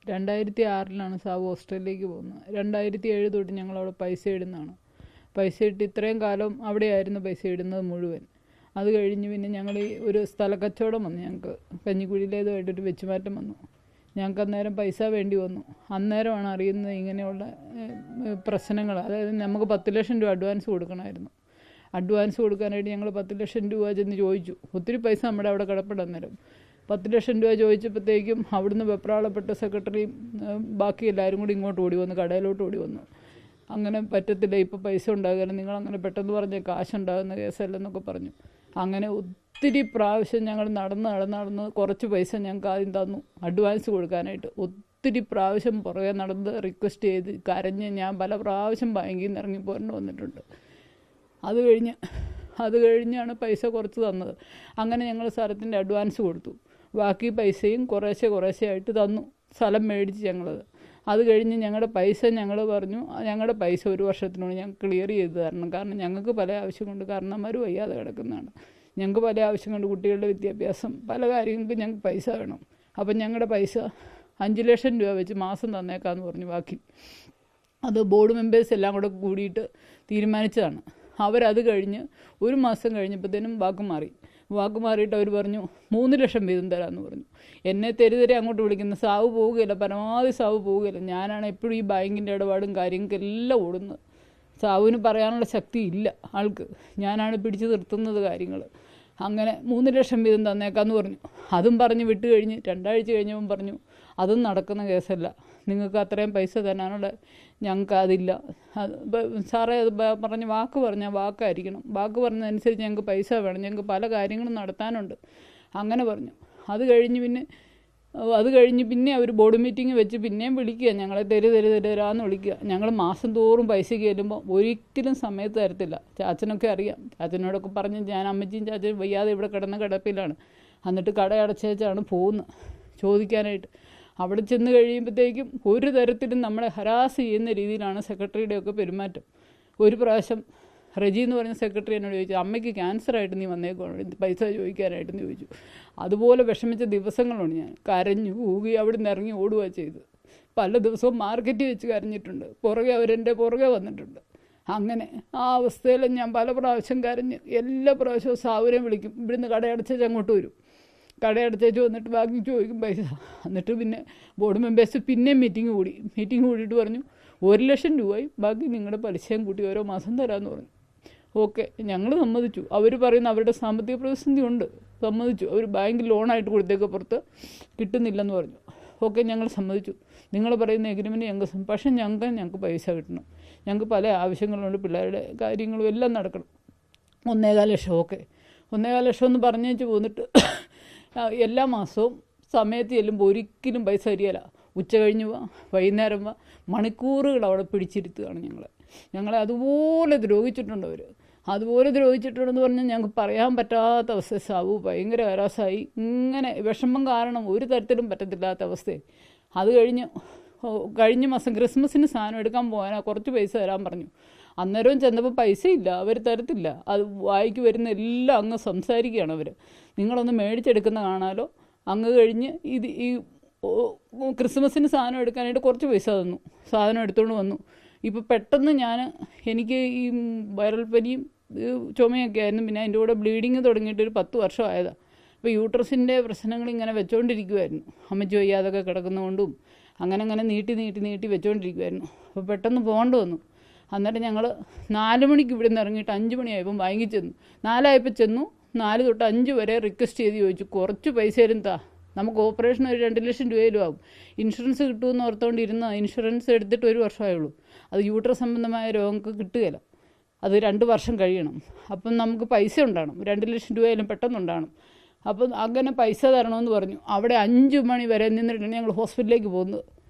2006 സാബു ഓസ്ട്രേലിയക്ക് പോകുന്നത്. 2007 തൊട്ട് ഞങ്ങളവിടെ പൈസ ഇടുന്നതാണ്. പൈസ ഇട്ട് ഇത്രയും കാലം അവിടെയായിരുന്നു പൈസ ഇടുന്നത് മുഴുവൻ. അത് കഴിഞ്ഞ് പിന്നെ ഞങ്ങൾ ഒരു സ്ഥല കച്ചവടം വന്നു. ഞങ്ങൾക്ക് കഞ്ഞിക്കുഴിയിലേതുമായിട്ടൊരു വെച്ചുമാറ്റം വന്നു. ഞങ്ങൾക്ക് അന്നേരം പൈസ വേണ്ടി വന്നു. അന്നേരമാണ് അറിയുന്നത് ഇങ്ങനെയുള്ള പ്രശ്നങ്ങൾ. അതായത് നമുക്ക് 10 ലക്ഷം രൂപ അഡ്വാൻസ് കൊടുക്കണമായിരുന്നു. അഡ്വാൻസ് കൊടുക്കാനായിട്ട് ഞങ്ങൾ 10 ലക്ഷം രൂപ ചെന്ന് ചോദിച്ചു. ഒത്തിരി പൈസ നമ്മുടെ അവിടെ കിടപ്പുണ്ട്. അന്നേരം 10 ലക്ഷം രൂപ ചോദിച്ചപ്പോഴത്തേക്കും അവിടുന്ന് വെപ്രാളപ്പെട്ട സെക്രട്ടറിയും ബാക്കി എല്ലാവരും കൂടി ഇങ്ങോട്ട് ഓടി വന്നു, കടയിലോട്ട് ഓടി വന്നു. അങ്ങനെ പറ്റത്തില്ല, ഇപ്പോൾ പൈസ ഉണ്ടാകാനും നിങ്ങളങ്ങനെ പെട്ടെന്ന് പറഞ്ഞ കാശുണ്ടാകുന്ന കേസല്ലെന്നൊക്കെ പറഞ്ഞു. അങ്ങനെ ഒത്തിരി പ്രാവശ്യം ഞങ്ങൾ നടന്ന് കുറച്ച് പൈസ ഞങ്ങൾക്ക് ആദ്യം തന്നു അഡ്വാൻസ് കൊടുക്കാനായിട്ട്. ഒത്തിരി പ്രാവശ്യം പുറകെ നടന്ന് റിക്വസ്റ്റ് ചെയ്ത് കരഞ്ഞ് ഞാൻ പല പ്രാവശ്യം ബാങ്കിൽ നിന്ന് ഇറങ്ങി പോരേണ്ടി വന്നിട്ടുണ്ട്. അത് കഴിഞ്ഞാണ് പൈസ കുറച്ച് തന്നത്. അങ്ങനെ ഞങ്ങൾ സ്ഥലത്തിൻ്റെ അഡ്വാൻസ് കൊടുത്തു. ബാക്കി പൈസയും കുറേശ്ശെ ആയിട്ട് തന്നു. സ്ഥലം മേടിച്ച് ഞങ്ങളത്. അത് കഴിഞ്ഞ് ഞങ്ങളുടെ പൈസ ഞങ്ങൾ പറഞ്ഞു ഞങ്ങളുടെ പൈസ 1 വർഷത്തിനുള്ളിൽ ഞങ്ങൾ ക്ലിയർ ചെയ്ത് തരണം. കാരണം ഞങ്ങൾക്ക് പല ആവശ്യം കൊണ്ട് കാരണന്മാർ വയ്യാതെ കിടക്കുന്നതാണ്. ഞങ്ങൾക്ക് പല ആവശ്യം കൊണ്ട് കുട്ടികളുടെ വിദ്യാഭ്യാസം പല കാര്യങ്ങൾക്കും ഞങ്ങൾക്ക് പൈസ വേണം. അപ്പം ഞങ്ങളുടെ പൈസ 5 ലക്ഷം രൂപ വെച്ച് മാസം തന്നേക്കാമെന്ന് പറഞ്ഞു. ബാക്കി അത് ബോർഡ് മെമ്പേഴ്സ് എല്ലാം കൂടെ കൂടിയിട്ട് തീരുമാനിച്ചതാണ്. അവരത് കഴിഞ്ഞ് 1 മാസം കഴിഞ്ഞപ്പോഴത്തേനും വാക്ക് മാറിയിട്ട് അവർ പറഞ്ഞു 3 ലക്ഷം വീതം തരാമെന്ന് പറഞ്ഞു. എന്നെ തെരുതെരെ അങ്ങോട്ട് വിളിക്കുന്ന സാവ് പോവുകയില്ല, പരമാവധി സാവ് പോവുകയില്ല. ഞാനാണ് എപ്പോഴും ഈ ബാങ്കിൻ്റെ ഇടപാടും കാര്യങ്ങൾക്കെല്ലാം ഓടുന്നത്. സാവിന് പറയാനുള്ള ശക്തി ഇല്ല ആൾക്ക്. ഞാനാണ് പിടിച്ചു നിർത്തുന്നത് കാര്യങ്ങൾ. അങ്ങനെ 3 ലക്ഷം വീതം തന്നേക്കാമെന്ന് പറഞ്ഞു. അതും പറഞ്ഞ് വിട്ട് കഴിഞ്ഞ് 2 ആഴ്ച കഴിഞ്ഞവൻ പറഞ്ഞു അതും നടക്കുന്ന കേസല്ല, നിങ്ങൾക്ക് അത്രയും പൈസ തരാനുള്ള ഞങ്ങൾക്ക് അതില്ല. സാറേ അത് വാക്ക് പറഞ്ഞാൽ വാക്കായിരിക്കണം. വാക്ക് പറഞ്ഞതനുസരിച്ച് ഞങ്ങൾക്ക് പൈസ വേണം, ഞങ്ങൾക്ക് പല കാര്യങ്ങളും നടത്താനുണ്ട്. അങ്ങനെ പറഞ്ഞു. അത് കഴിഞ്ഞ് പിന്നെ അവർ ബോർഡ് മീറ്റിംഗ് വെച്ച് പിന്നെയും വിളിക്കുക, ഞങ്ങളെ തരാമെന്ന് വിളിക്കുക. ഞങ്ങൾ മാസം തോറും പൈസയ്ക്ക് ചെല്ലുമ്പോൾ ഒരിക്കലും സമയത്ത് തരത്തില്ല. ചാച്ചനൊക്കെ അറിയാം. ചാച്ചനോടൊക്കെ പറഞ്ഞ് ഞാൻ അമ്മച്ചിയും ചാച്ചനും വയ്യാതെ ഇവിടെ കിടപ്പിലാണ്. എന്നിട്ട് കട അടച്ചേച്ചാണ് പോകുന്നത് ചോദിക്കാനായിട്ട്. അവിടെ ചെന്ന് കഴിയുമ്പോഴത്തേക്കും ഒരു തരത്തിലും നമ്മളെ ഹരാസ് ചെയ്യുന്ന രീതിയിലാണ് സെക്രട്ടറിയുടെയൊക്കെ പെരുമാറ്റം. ഒരു പ്രാവശ്യം റെജി എന്ന് പറഞ്ഞ സെക്രട്ടറി എന്നോട് ചോദിച്ചു, അമ്മയ്ക്ക് ക്യാൻസറായിട്ട് നീ വന്നേക്കുവാണ് പൈസ ചോദിക്കാനായിട്ടെന്ന് ചോദിച്ചു. അതുപോലെ വിഷമിച്ച ദിവസങ്ങളുണ്ട്. ഞാൻ കരഞ്ഞു ഊകി അവിടെ നിന്ന് ഇറങ്ങി ഓടുക ചെയ്ത്. പല ദിവസവും മാർക്കറ്റിൽ വെച്ച് കരഞ്ഞിട്ടുണ്ട്. അവരെൻ്റെ പുറകെ വന്നിട്ടുണ്ട്. അങ്ങനെ ആ അവസ്ഥയിൽ ഞാൻ പല പ്രാവശ്യം കരഞ്ഞ് എല്ലാ പ്രാവശ്യവും സാവുരെ വിളിക്കും. ഇവിടുന്ന് കടയടച്ചേച്ച് അങ്ങോട്ട് വരും. കടയടച്ചേച്ച് വന്നിട്ട് ബാക്കി ചോദിക്കും പൈസ. എന്നിട്ട് പിന്നെ ബോർഡ് മെമ്പേഴ്സ് പിന്നെയും മീറ്റിംഗ് കൂടിയിട്ട് പറഞ്ഞു 1 ലക്ഷം രൂപയും ബാക്കി നിങ്ങളുടെ പലിശയും കൂട്ടി ഓരോ മാസം തരാമെന്ന് പറഞ്ഞു. ഓക്കെ, ഞങ്ങൾ സമ്മതിച്ചു. അവർ പറയുന്ന അവരുടെ സാമ്പത്തിക പ്രതിസന്ധി ഉണ്ട്, സമ്മതിച്ചു. അവർ ബാങ്ക് ലോണായിട്ട് കൊടുത്തേക്ക് പുറത്ത് കിട്ടുന്നില്ലെന്ന് പറഞ്ഞു. ഓക്കെ, ഞങ്ങൾ സമ്മതിച്ചു. നിങ്ങൾ പറയുന്ന എഗ്രിമെൻറ്റ് ഞങ്ങൾക്ക് പക്ഷേ ഞങ്ങൾക്ക് പൈസ കിട്ടണം. ഞങ്ങൾക്ക് പല ആവശ്യങ്ങളുണ്ട്, പിള്ളേരുടെ കാര്യങ്ങളും എല്ലാം നടക്കണം. 1.25 ലക്ഷം. ഓക്കെ, 1.25 ലക്ഷം എന്ന് പറഞ്ഞു പോന്നിട്ട് എല്ലാ മാസവും സമയത്ത് ചെല്ലുമ്പോൾ ഒരിക്കലും പൈസ തരികയില്ല. ഉച്ച കഴിഞ്ഞ് വൈകുന്നേരം മണിക്കൂറുകൾ അവിടെ പിടിച്ചിരുത്തുകയാണ് ഞങ്ങളെ അതുപോലെ ദ്രോഹിച്ചിട്ടുണ്ട് അവർ. അതുപോലെ ദ്രോഹിച്ചിട്ടുണ്ടെന്ന് പറഞ്ഞാൽ ഞങ്ങൾക്ക് പറയാൻ പറ്റാത്ത അവസ്ഥ. സാവു ഭയങ്കര ഹരാസായി. ഇങ്ങനെ വിഷമം കാരണം ഒരു തരത്തിലും പറ്റത്തില്ലാത്ത അവസ്ഥയെ. അത് കഴിഞ്ഞ മാസം ക്രിസ്മസിന് സാധനം എടുക്കാൻ പോകാനാ കുറച്ച് പൈസ തരാൻ പറഞ്ഞു. അന്നേരവും ചെന്നപ്പോൾ പൈസ ഇല്ല, അവർ തരത്തില്ല. അത് വായിക്ക് വരുന്ന എല്ലാം അങ്ങ് സംസാരിക്കുകയാണ് അവർ. നിങ്ങളൊന്ന് മേടിച്ചെടുക്കുന്ന കാണാലോ. അങ്ങ് കഴിഞ്ഞ് ഈ ക്രിസ്മസിന് സാധനം എടുക്കാനായിട്ട് കുറച്ച് പൈസ തന്നു. സാധനം എടുത്തുകൊണ്ട് വന്നു. ഇപ്പോൾ പെട്ടെന്ന് എനിക്ക് ഈ വൈറൽ പനിയും ചുമയൊക്കെ ആയിരുന്നു. പിന്നെ അതിൻ്റെ കൂടെ ബ്ലീഡിങ് തുടങ്ങിയിട്ട് ഒരു 10 വർഷമായതാണ്. അപ്പോൾ യൂട്രസിൻ്റെ പ്രശ്നങ്ങൾ ഇങ്ങനെ വെച്ചുകൊണ്ടിരിക്കുമായിരുന്നു. അമ്മച്ചി വയ്യാതൊക്കെ കിടക്കുന്നതുകൊണ്ടും അങ്ങനെ നീട്ടി വെച്ചുകൊണ്ടിരിക്കുമായിരുന്നു. അപ്പോൾ പെട്ടെന്ന് പോകേണ്ടി വന്നു. അന്നേരം ഞങ്ങൾ 4 മണിക്ക് ഇവിടെ നിന്ന് ഇറങ്ങിയിട്ട് 5 മണിയായപ്പം ബാങ്കിൽ ചെന്നു. 4 ആയപ്പോൾ ചെന്നു. 4 തൊട്ട് 5 വരെ റിക്വസ്റ്റ് ചെയ്ത് ചോദിച്ചു, കുറച്ച് പൈസയിലും നമുക്ക് ഓപ്പറേഷൻ ഒരു 2 ലക്ഷം രൂപയിലും ആകും. ഇൻഷുറൻസ് കിട്ടുമെന്ന് ഓർത്തുകൊണ്ടിരുന്ന ഇൻഷുറൻസ് എടുത്തിട്ട് 1 വർഷമായുള്ളൂ. അത് യൂട്രസ് സംബന്ധമായ രോഗങ്ങൾക്ക് കിട്ടുകയില്ല. അത് 2 വർഷം കഴിയണം. അപ്പം നമുക്ക് പൈസ ഉണ്ടാകണം. 2 ലക്ഷം രൂപയിലും പെട്ടെന്നുണ്ടാകണം. അപ്പം അങ്ങനെ പൈസ തരണമെന്ന് പറഞ്ഞു. അവിടെ 5 മണി വരെ നിന്നിട്ടാണ് ഞങ്ങൾ ഹോസ്പിറ്റലിലേക്ക് പോകുന്നത്.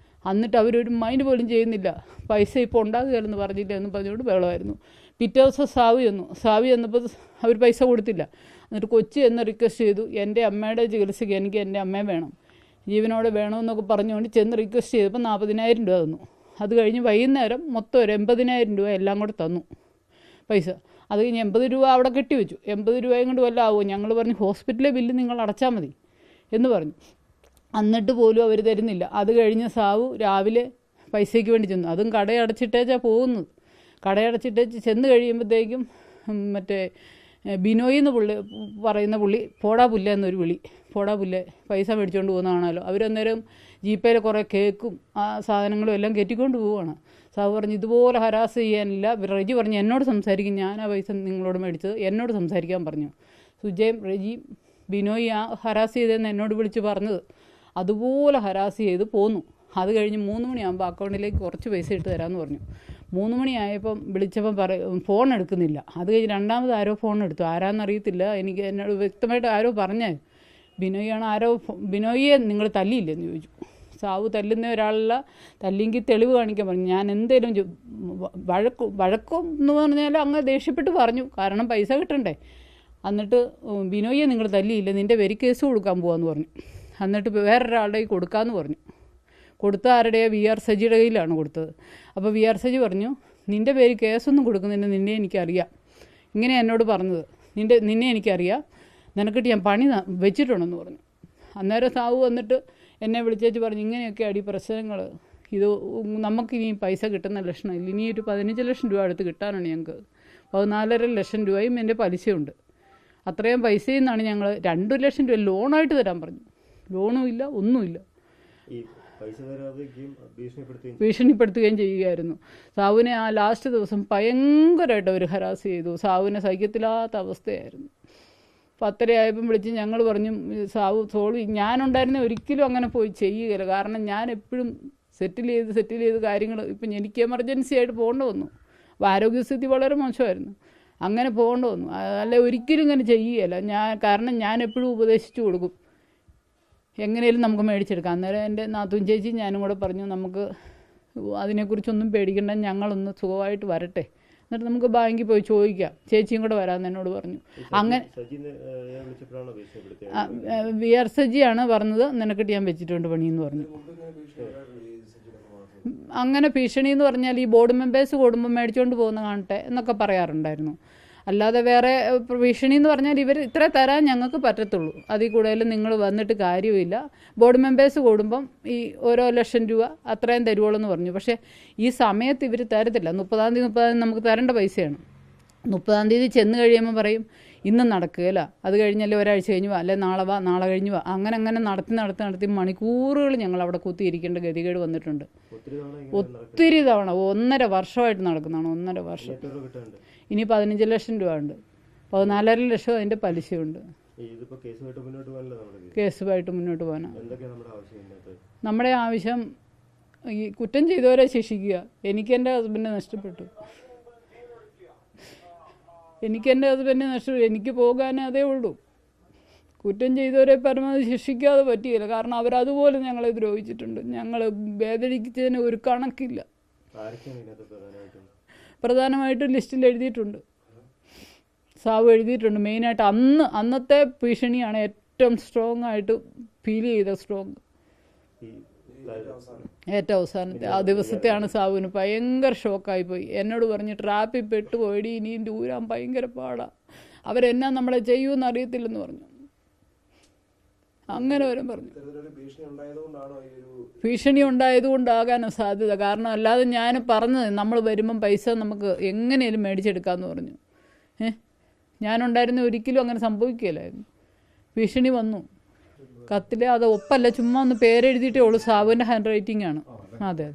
എന്നിട്ട് അവരൊരു മൈൻഡ് പോലും ചെയ്യുന്നില്ല. പൈസ ഇപ്പോൾ ഉണ്ടാകുകയല്ലെന്ന് പറഞ്ഞില്ല എന്ന് പറഞ്ഞുകൊണ്ട് ബഹളമായിരുന്നു. പിറ്റേ ദിവസം സാവി എന്നപ്പോൾ അവർ പൈസ കൊടുത്തില്ല. എന്നിട്ട് കൊച്ചി എന്ന് റിക്വസ്റ്റ് ചെയ്തു, എൻ്റെ അമ്മയുടെ ചികിത്സയ്ക്ക് എനിക്ക് എൻ്റെ അമ്മയെ വേണം, ജീവനോടെ വേണമെന്നൊക്കെ പറഞ്ഞുകൊണ്ട് ചെന്ന് റിക്വസ്റ്റ് ചെയ്തപ്പോൾ 40,000 രൂപ തന്നു. അത് കഴിഞ്ഞ് വൈകുന്നേരം മൊത്തം ഒരു 80,000 രൂപ എല്ലാം കൂടെ തന്നു പൈസ. അത് കഴിഞ്ഞ് 80 രൂപ അവിടെ കെട്ടിവെച്ചു. 80 രൂപയും കൊണ്ട് വല്ല ആവുമോ? ഞങ്ങൾ പറഞ്ഞു ഹോസ്പിറ്റലിലെ ബില്ല് നിങ്ങൾ അടച്ചാൽ മതി എന്ന് പറഞ്ഞു. എന്നിട്ട് പോലും അവർ തരുന്നില്ല. അത് കഴിഞ്ഞ് സാവു രാവിലെ പൈസയ്ക്ക് വേണ്ടി ചെന്നു. അതും കടയടച്ചിട്ടേച്ചാണ് പോകുന്നത്. കടയടച്ചിട്ടേച്ച് ചെന്ന് കഴിയുമ്പോഴത്തേക്കും മറ്റേ ബിനോയ് എന്ന് പറയുന്ന പുള്ളി പോടാ പുല്ല എന്നൊരു വിളി, പോടാ പുല്ല് പൈസ മേടിച്ചുകൊണ്ട് പോകുന്നതാണല്ലോ. അവരന്നേരം ജീപ്പയിൽ കുറേ കേക്കും ആ സാധനങ്ങളും എല്ലാം കയറ്റിക്കൊണ്ട് പോവുകയാണ്. സാവ് പറഞ്ഞു ഇതുപോലെ ഹരാസ് ചെയ്യാനില്ല. റെജി പറഞ്ഞു എന്നോട് സംസാരിക്കും, ഞാൻ ആ പൈസ നിങ്ങളോട് മേടിച്ചത്, എന്നോട് സംസാരിക്കാൻ പറഞ്ഞു. സുജയും റെജിയും ബിനോയ് ആ ഹരാസ് ചെയ്തതെന്ന് എന്നോട് വിളിച്ച് പറഞ്ഞത്. അതുപോലെ ഹരാസ് ചെയ്ത് പോന്നു. അത് കഴിഞ്ഞ് 3 മണിയാകുമ്പോൾ അക്കൗണ്ടിലേക്ക് കുറച്ച് പൈസ ഇട്ട് തരാമെന്ന് പറഞ്ഞു. 3 മണിയായപ്പം വിളിച്ചപ്പം ഫോൺ എടുക്കുന്നില്ല. അത് കഴിഞ്ഞ് രണ്ടാമത് ആരോ ഫോൺ എടുത്തു, ആരാന്നറിയത്തില്ല. എനിക്ക് എന്നോട് വ്യക്തമായിട്ട് ആരോ പറഞ്ഞേ ബിനോയാണ്. ബിനോയിയെ നിങ്ങൾ തല്ലിയില്ലെന്ന് ചോദിച്ചു. സാവു തല്ലുന്ന ഒരാളല്ല, തല്ലിയെങ്കിൽ തെളിവ് കാണിക്കാൻ പറഞ്ഞു. ഞാൻ എന്തേലും വഴക്കും എന്ന് പറഞ്ഞാൽ അങ്ങ് ദേഷ്യപ്പെട്ട് പറഞ്ഞു, കാരണം പൈസ കിട്ടണ്ടേ. എന്നിട്ട് ബിനോയിയെ നിങ്ങൾ തല്ലിയില്ല, നിൻ്റെ പേര് കേസ് കൊടുക്കാൻ പോകാമെന്ന് പറഞ്ഞു. എന്നിട്ട് വേറൊരാളുടെ കൊടുക്കാമെന്ന് പറഞ്ഞു. കൊടുത്ത ആരുടെയോ VR സജിയുടെ കയ്യിലാണ് കൊടുത്തത്. അപ്പോൾ VR സജി പറഞ്ഞു നിൻ്റെ പേര് കേസൊന്നും കൊടുക്കുന്നില്ല, നിന്നെ എനിക്കറിയാം, ഇങ്ങനെ എന്നോട് പറഞ്ഞത്, നിന്നെ എനിക്കറിയാം, നിനക്കിട്ട് ഞാൻ പണി വെച്ചിട്ടുണ്ടെന്ന് പറഞ്ഞു. അന്നേരം സാവു വന്നിട്ട് എന്നെ വിളിച്ചേച്ച് പറഞ്ഞു ഇങ്ങനെയൊക്കെ അടി പ്രശ്നങ്ങൾ, ഇത് നമുക്കിനി പൈസ കിട്ടുന്ന ലക്ഷണമില്ല, ഇനി ഒരു 15 ലക്ഷം രൂപ അടുത്ത് കിട്ടാനാണ് ഞങ്ങൾക്ക്. 14.5 ലക്ഷം രൂപയും എൻ്റെ പലിശയുണ്ട്. അത്രയും പൈസയിൽ നിന്നാണ് ഞങ്ങൾ 2 ലക്ഷം രൂപ ലോണായിട്ട് തരാൻ പറഞ്ഞു. ലോണും ഇല്ല, ഒന്നുമില്ല. ഭീഷണിപ്പെടുത്തുകയും ചെയ്യുകയായിരുന്നു. സാവുവിനെ ആ ലാസ്റ്റ് ദിവസം ഭയങ്കരമായിട്ട് അവർ ഹരാസ് ചെയ്തു. സാവുവിനെ സഹിക്കത്തില്ലാത്ത അവസ്ഥയായിരുന്നു. 10:30 ആയപ്പം വിളിച്ച് ഞങ്ങൾ പറഞ്ഞു സാവു ഞാനുണ്ടായിരുന്ന ഒരിക്കലും അങ്ങനെ പോയി ചെയ്യുകയില്ല, കാരണം ഞാൻ എപ്പോഴും സെറ്റിൽ ചെയ്ത് കാര്യങ്ങൾ, ഇപ്പം എനിക്ക് എമർജൻസി ആയിട്ട് പോകേണ്ട വന്നു, ആരോഗ്യസ്ഥിതി വളരെ മോശമായിരുന്നു, അങ്ങനെ പോകേണ്ട വന്നു. അല്ല ഒരിക്കലും ഇങ്ങനെ ചെയ്യുകയില്ല കാരണം ഞാൻ എപ്പോഴും ഉപദേശിച്ചു കൊടുക്കും എങ്ങനെയും നമുക്ക് മേടിച്ചെടുക്കാം. അന്നേരം എൻ്റെ നാത്തൂൻ ചേച്ചി ഞാനും കൂടെ പറഞ്ഞു നമുക്ക് അതിനെക്കുറിച്ചൊന്നും പേടിക്കണ്ട, ഞങ്ങളൊന്ന് സുഖമായിട്ട് വരട്ടെ, എന്നിട്ട് നമുക്ക് ബാങ്കിൽ പോയി ചോദിക്കാം, ചേച്ചിയും കൂടെ വരാമെന്ന് എന്നോട് പറഞ്ഞു. അങ്ങനെ VR സജിയാണ് പറഞ്ഞത് നിനക്കിട്ട് ഞാൻ വെച്ചിട്ടുണ്ട് പണിയെന്ന് പറഞ്ഞു. അങ്ങനെ ഭീഷണി എന്ന് പറഞ്ഞാൽ ഈ ബോർഡ് മെമ്പേഴ്സ് കൂടുമ്പോൾ മേടിച്ചുകൊണ്ട് പോകുന്ന കാണട്ടെ എന്നൊക്കെ പറയാറുണ്ടായിരുന്നു. അല്ലാതെ വേറെ ഭീഷണി എന്ന് പറഞ്ഞാൽ ഇവർ ഇത്ര തരാൻ ഞങ്ങൾക്ക് പറ്റത്തുള്ളൂ, അതിൽ കൂടുതൽ നിങ്ങൾ വന്നിട്ട് കാര്യമില്ല. ബോർഡ് മെമ്പേഴ്സ് കൂടുമ്പം ഈ ഓരോ ലക്ഷം രൂപ അത്രയും തരുവുള്ളൂ എന്ന് പറഞ്ഞു. പക്ഷേ ഈ സമയത്ത് ഇവർ തരത്തില്ല. 30-ാം തീയതി നമുക്ക് തരേണ്ട പൈസയാണ്. 30-ാം തീയതി ചെന്ന് കഴിയുമ്പോൾ പറയും ഇന്ന് നടക്കുകയില്ല, അത് കഴിഞ്ഞല്ലേ ഒരാഴ്ച കഴിഞ്ഞ് വാ, അല്ലെ നാളെ കഴിഞ്ഞ് വാ, അങ്ങനെ നടത്തി മണിക്കൂറുകൾ ഞങ്ങൾ അവിടെ കുത്തിയിരിക്കേണ്ട ഗതികേട് വന്നിട്ടുണ്ട്. ഒത്തിരി തവണ 1.5 വർഷമായിട്ട് നടക്കുന്നതാണ്. 1.5 വർഷം. ഇനി 15 ലക്ഷം രൂപ ഉണ്ട്, 14.5 ലക്ഷം അതിൻ്റെ പലിശയുണ്ട്. കേസുമായിട്ട് മുന്നോട്ട് പോകാനാണ് നമ്മുടെ ആവശ്യം. ഈ കുറ്റം ചെയ്തവരെ ശിക്ഷിക്കുക. എനിക്കെൻ്റെ ഹസ്ബൻഡിനെ നഷ്ടപ്പെട്ടു, എനിക്ക് പോകാനേ അതേ ഉള്ളൂ. കുറ്റം ചെയ്തവരെ പരമാവധി ശിക്ഷിക്കാതെ പറ്റിയില്ല, കാരണം അവരതുപോലെ ഞങ്ങളെ ദ്രോഹിച്ചിട്ടുണ്ട്. ഞങ്ങൾ വേദനിച്ചതിന് ഒരു കണക്കില്ല. പ്രധാനമായിട്ടും ലിസ്റ്റിൽ എഴുതിയിട്ടുണ്ട്, സാവു എഴുതിയിട്ടുണ്ട്. മെയിനായിട്ട് അന്നത്തെ ഭീഷണിയാണ് ഏറ്റവും സ്ട്രോങ് ആയിട്ട് ഫീൽ ചെയ്ത ഏറ്റവും അവസാനത്തെ ആ ദിവസത്തെയാണ് സാവുവിന് ഭയങ്കര ഷോക്കായിപ്പോയി. എന്നോട് പറഞ്ഞ് ട്രാപ്പിൽ പെട്ടുപോയി, ഇനിയും ദൂരാൻ ഭയങ്കര പാടാ, അവരെന്നാ നമ്മളെ ചെയ്യുമെന്ന് അറിയത്തില്ലെന്ന് പറഞ്ഞു. അങ്ങനെ വരും പറഞ്ഞു. ഭീഷണി ഉണ്ടായതുകൊണ്ടാകാനും സാധ്യത, കാരണം അല്ലാതെ ഞാൻ പറഞ്ഞത് നമ്മൾ വരുമ്പം പൈസ നമുക്ക് എങ്ങനെയും മേടിച്ചെടുക്കാമെന്ന് പറഞ്ഞു. ഞാനുണ്ടായിരുന്ന ഒരിക്കലും അങ്ങനെ സംഭവിക്കുകയില്ലായിരുന്നു. ഭീഷണി വന്നു. കത്തിൽ അത് ഒപ്പല്ല, ചുമ്മാ ഒന്ന് പേരെഴുതിയിട്ടേ ഉള്ളൂ. സാവുവിൻ്റെ ഹാൻഡ് റൈറ്റിംഗ് ആണ്. അതെ.